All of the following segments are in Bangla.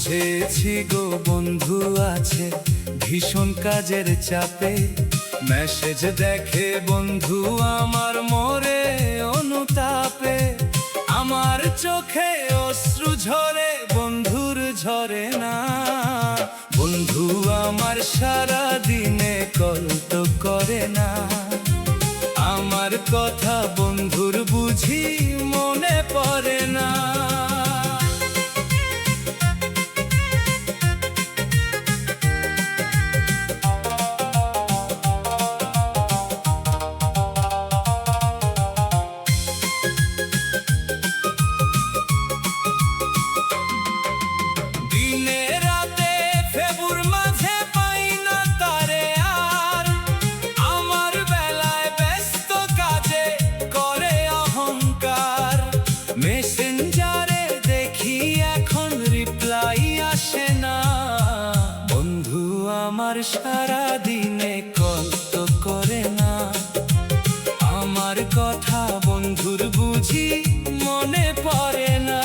বুঝেছি গো বন্ধু আছে ভীষণ কাজের চাপে, মেসেজ দেখে বন্ধু আমার মরে অনুতাপে। আমার চোখে অশ্রু ঝরে বন্ধুর ঝরে না, বন্ধু আমার সারা দিনে কল তো করে না। আমার কথা বন্ধুর বুঝি মনে পড়ে না। মেসেঞ্জারে দেখি এখন রিপ্লাই আসে না, বন্ধু আমার সারা দিনে কল তো করে না। আমার কথা বন্ধুর বুঝি মনে পড়ে না।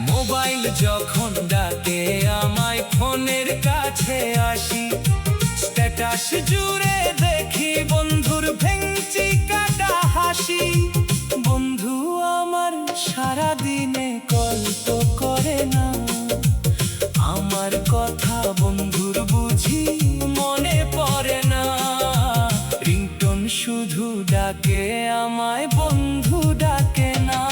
মোবাইল যখন ডাকে আমায় ফোনের কাছে আসি, স্ট্যাটাস জুড়ে দেখি বন্ধুর ভেঙচি কাটা হাসি। বন্ধু আমার সারা দিনে কল তো করে না, আমার কথা বন্ধুর বুঝি মনে পড়ে না। রিংটোন শুধু ডাকে আমায়, বন্ধু ডাকে না।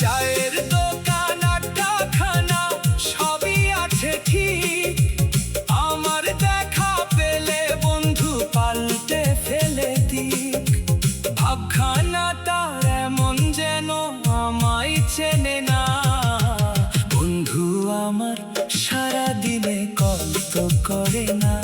চায়ের দোকান আড্ডাখানা সবই আছে ঠিক, আমার দেখা পেলে বন্ধু পাল্টে ফেলে দিক। ভাবখানা তার এমন যেন আমায় চেনে না, বন্ধু আমার সারা দিনে কল তো করে না।